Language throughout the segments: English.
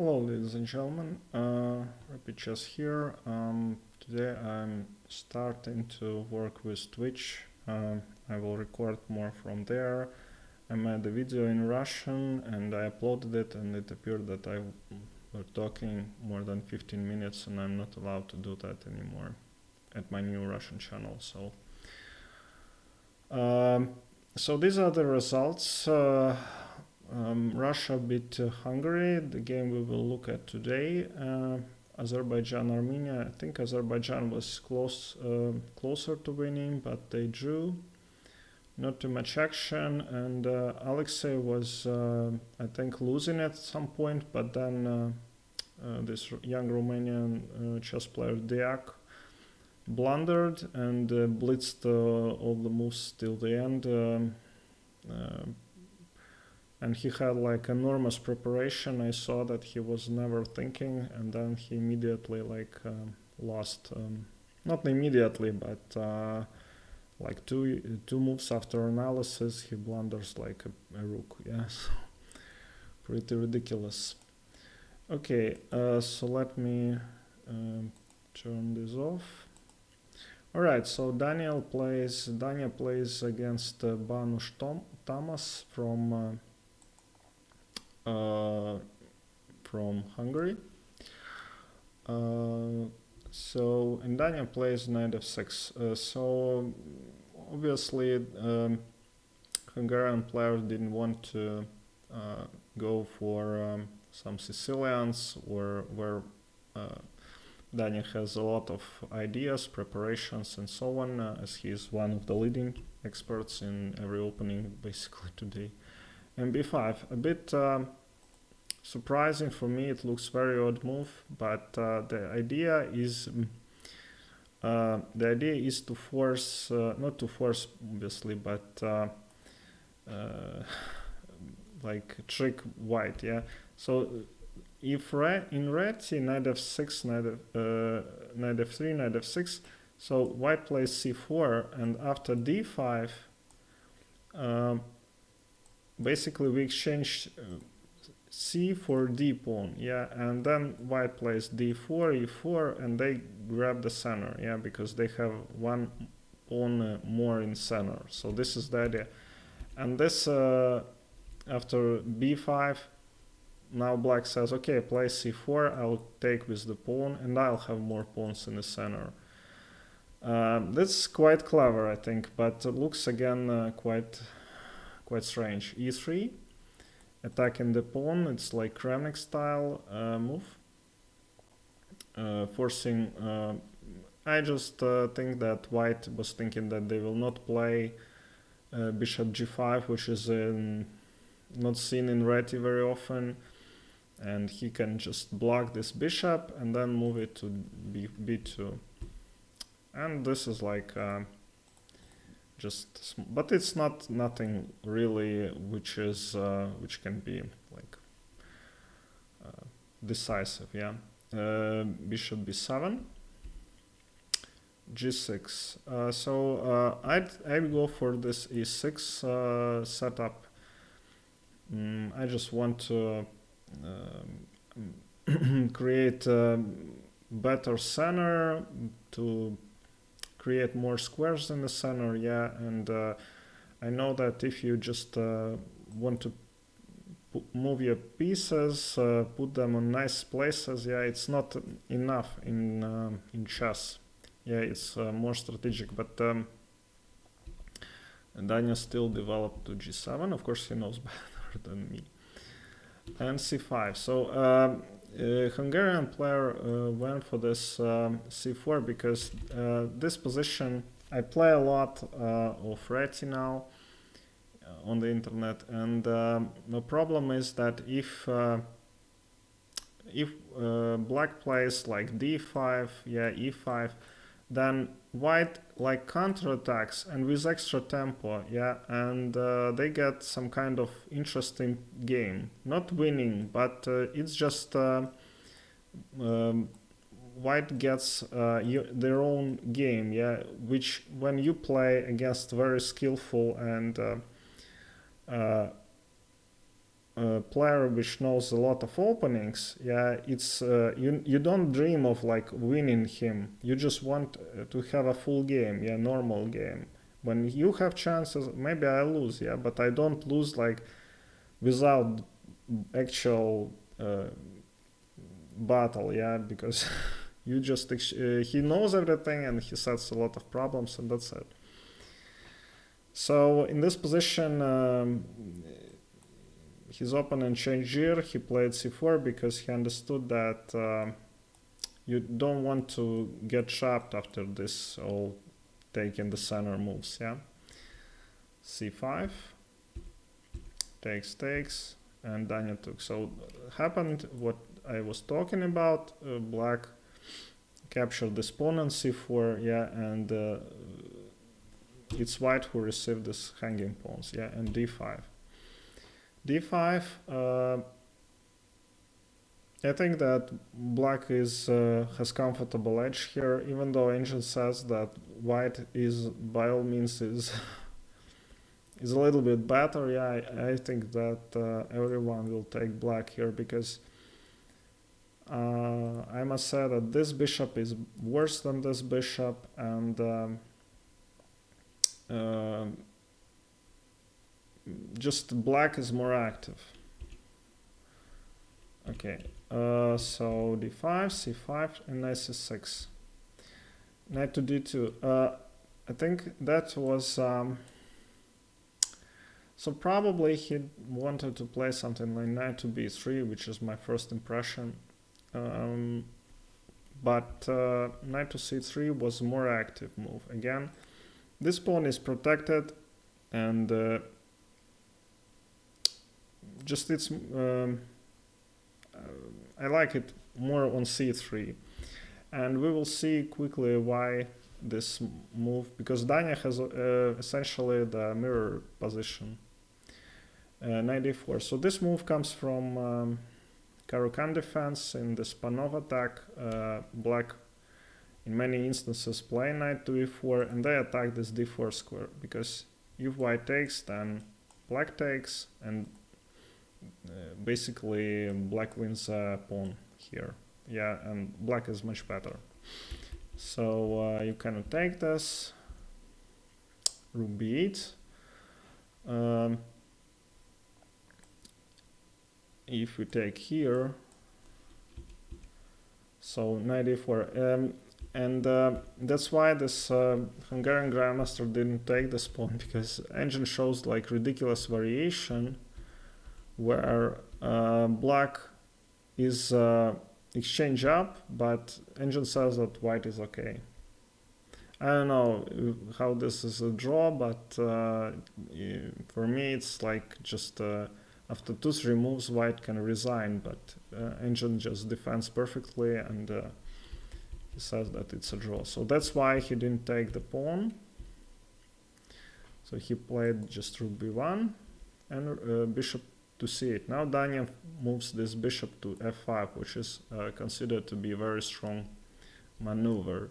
Hello, ladies and gentlemen. Rapid Chess here. Today I'm starting to work with Twitch. I will record more from there. I made a video in Russian and I uploaded it, and it appeared that I were talking more than 15 minutes, and I'm not allowed to do that anymore at my new Russian channel. So these are the results. Russia beat Hungary, the game we will look at today. Azerbaijan, Armenia. I think Azerbaijan was closer to winning, but they drew. Not too much action, and Alexei was, I think, losing at some point, but then this young Romanian chess player Diak blundered and blitzed all the moves till the end. And he had like enormous preparation. I saw that he was never thinking, and then he immediately lost. Not immediately, but like two moves after analysis, he blunders like a rook. Yeah, so pretty ridiculous. Okay, so let me turn this off. All right, so Daniil plays against Banusz Thomas from Hungary. And Daniil plays knight f6. So obviously Hungarian players didn't want to go for some Sicilians, or where Daniil has a lot of ideas, preparations, and so on, as he is one of the leading experts in every opening basically today. And b5, a bit surprising for me. It looks very odd move, but the idea is to force, not to force obviously, but like trick white. Yeah. So if in red, see knight f6, knight f3, knight f6. So white plays c4, and after d5. Basically, we exchange c for d pawn, yeah, and then white plays d4, e4, and they grab the center, yeah, because they have one pawn more in center. So this is the idea. And this, after b5, now black says, okay, play c4, I'll take with the pawn, and I'll have more pawns in the center. That's quite clever, I think, but it looks again quite strange. e3, attacking the pawn. It's like Kramnik style move, forcing. I just think that white was thinking that they will not play bishop g5, which is not seen in reti very often, and he can just block this bishop and then move it to b2. And this is like but it's nothing really which can be like decisive. Yeah. Bishop b7, g6. So I'd go for this e6 setup. I just want to create a better center, to create more squares in the center, yeah, and I know that if you just want to move your pieces, put them on nice places, yeah, it's not enough in chess. Yeah, it's more strategic, but Daniil still developed to g7. Of course, he knows better than me. And c5. So Hungarian player went for this c4 because this position, I play a lot of reti now on the internet, and the problem is that if black plays like d5, yeah, e5, then white like counterattacks and with extra tempo, yeah, and they get some kind of interesting game. Not winning, but it's just white gets their own game, yeah, which when you play against very skillful and player which knows a lot of openings, yeah, it's you don't dream of like winning him. You just want to have a full game, yeah, normal game. When you have chances, maybe I lose, yeah, but I don't lose like without actual battle, yeah, because you just he knows everything and he sets a lot of problems, and that's it. So in this position, his opponent changed gear. He played c4 because he understood that you don't want to get trapped after this all taking the center moves, yeah. c5, takes, and Daniil took. So happened what I was talking about. Black captured this pawn on c4, yeah, and it's white who received this hanging pawns, yeah, and d5. d5, I think that black has comfortable edge here, even though Ancient says that white is by all means is a little bit better. Yeah, I think that everyone will take black here because I must say that this bishop is worse than this bishop, and just black is more active. Okay, so d5, c5, and knight c6. Knight to d2. I think that was so probably he wanted to play something like knight to b3, which is my first impression. But knight to c3 was a more active move. Again, this pawn is protected, and just it's I like it more on c3, and we will see quickly why this move, because Daniil has essentially the mirror position. Knight d4. So this move comes from Caro-Kann defense. In the Spanov attack, black in many instances play knight to e4, and they attack this d4 square, because if white takes, then black takes, and basically black wins a pawn here. Yeah, and black is much better. So you cannot take this. Rook b8. If we take here, so knight e4, and that's why this Hungarian Grandmaster didn't take this pawn, because Engine shows like ridiculous variation where black is exchange up, but Engine says that white is okay. I don't know how this is a draw, but for me it's like just after 2-3 moves white can resign, but Engine just defends perfectly, and he says that it's a draw. So that's why he didn't take the pawn. So he played just rook b1 and bishop to c8. Now Daniil moves this bishop to f5, which is considered to be a very strong maneuver.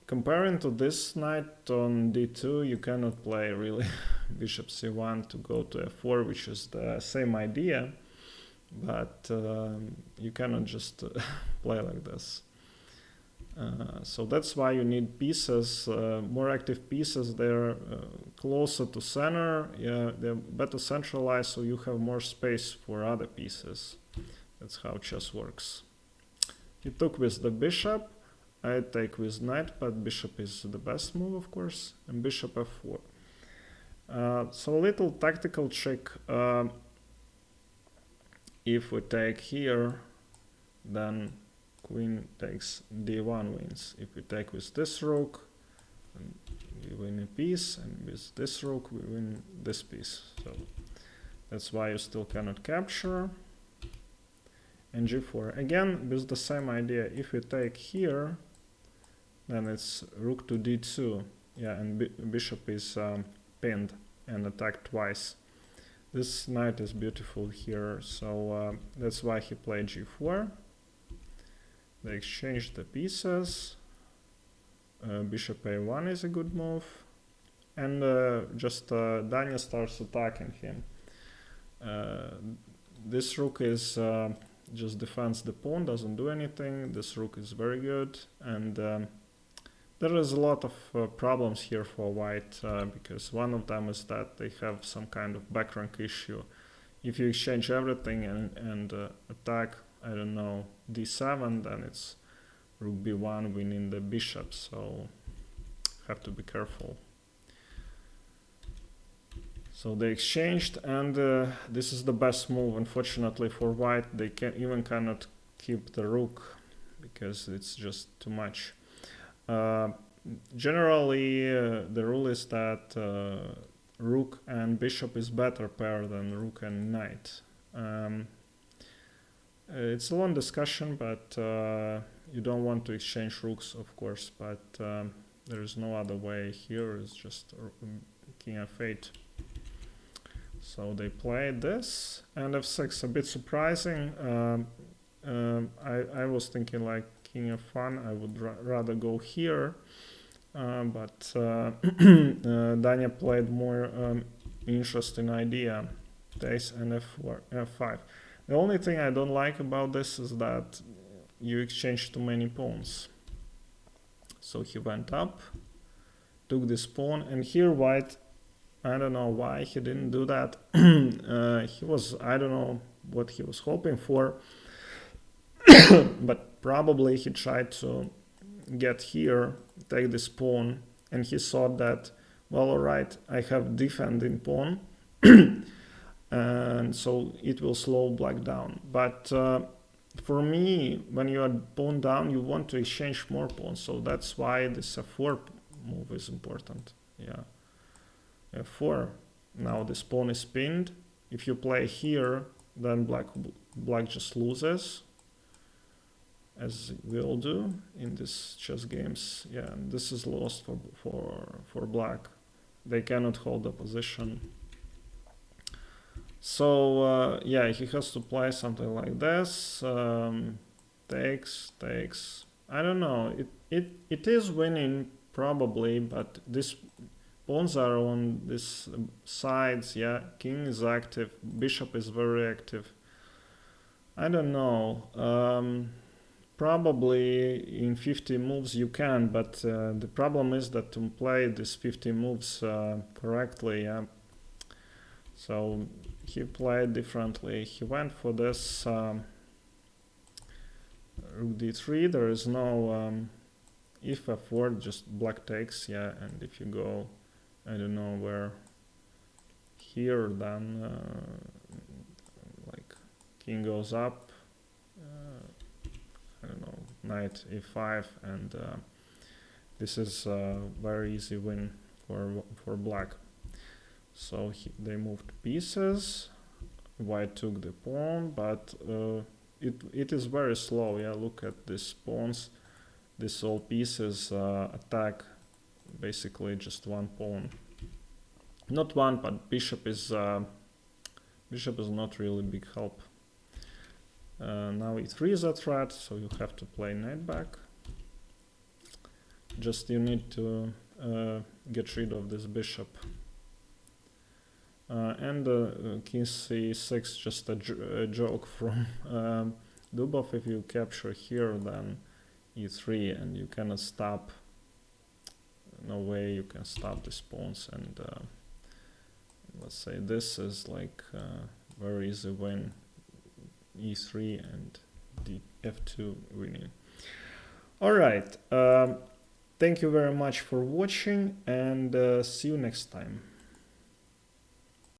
Comparing to this knight on d2, you cannot play really bishop c1 to go to f4, which is the same idea, but you cannot just play like this. So that's why you need pieces, more active pieces. They're closer to center, yeah, they're better centralized, so you have more space for other pieces. That's how chess works. He took with the bishop. I take with knight, but bishop is the best move, of course, and bishop f4. So a little tactical trick. If we take here, then queen takes d1 wins. If we take with this rook, we win a piece, and with this rook we win this piece. So that's why you still cannot capture. And g4 again with the same idea. If we take here, then it's rook to d2, yeah, and bishop is pinned and attacked twice. This knight is beautiful here, so that's why he played g4. They exchanged the pieces. Bishop a1 is a good move. and just Daniil starts attacking him. This rook is just defends the pawn, doesn't do anything. This rook is very good, and there is a lot of problems here for white, because one of them is that they have some kind of back rank issue. If you exchange everything and attack, I don't know, d7, then it's rook b1 winning the bishop, so have to be careful. So they exchanged, and this is the best move. Unfortunately for white, they cannot keep the rook because it's just too much. Generally, the rule is that rook and bishop is better pair than rook and knight. It's a long discussion, but you don't want to exchange rooks, of course, but there is no other way here. It's just king f8. So they played this, and f6, a bit surprising. I was thinking like king f1, I would rather go here, but Daniil played more interesting idea, takes and f4, f5. The only thing I don't like about this is that you exchange too many pawns. So he went up, took this pawn, and here white, I don't know why he didn't do that. He was, I don't know what he was hoping for, but probably he tried to get here, take this pawn, and he thought that, well, alright, I have defending pawn, and so it will slow black down. But for me, when you are pawn down, you want to exchange more pawns, so that's why this f4 move is important. Yeah. f4. Now this pawn is pinned. If you play here, then black just loses, as we all do in these chess games. Yeah, and this is lost for black. They cannot hold the position. So yeah, he has to play something like this. Takes. I don't know. It is winning probably, but this pawns are on these sides. Yeah, king is active, bishop is very active. I don't know. Probably in 50 moves you can, but the problem is that to play these 50 moves correctly, yeah. So he played differently. He went for this rook d3. There is no if f4, just black takes, yeah. And if you go, I don't know where, here, then like king goes up, I don't know, knight e5, and this is a very easy win for black. So they moved pieces, white took the pawn, but it is very slow. Yeah, look at these pawns. These all pieces attack basically just one pawn. Not one, but bishop is not really big help. Now e3 is a threat, so you have to play knight back. Just you need to get rid of this bishop. And king c6, just a joke from Dubov. If you capture here, then e3, and you cannot stop. No way you can stop these pawns. And let's say this is like very easy win, e3 and f2 winning. All right. Thank you very much for watching, and see you next time.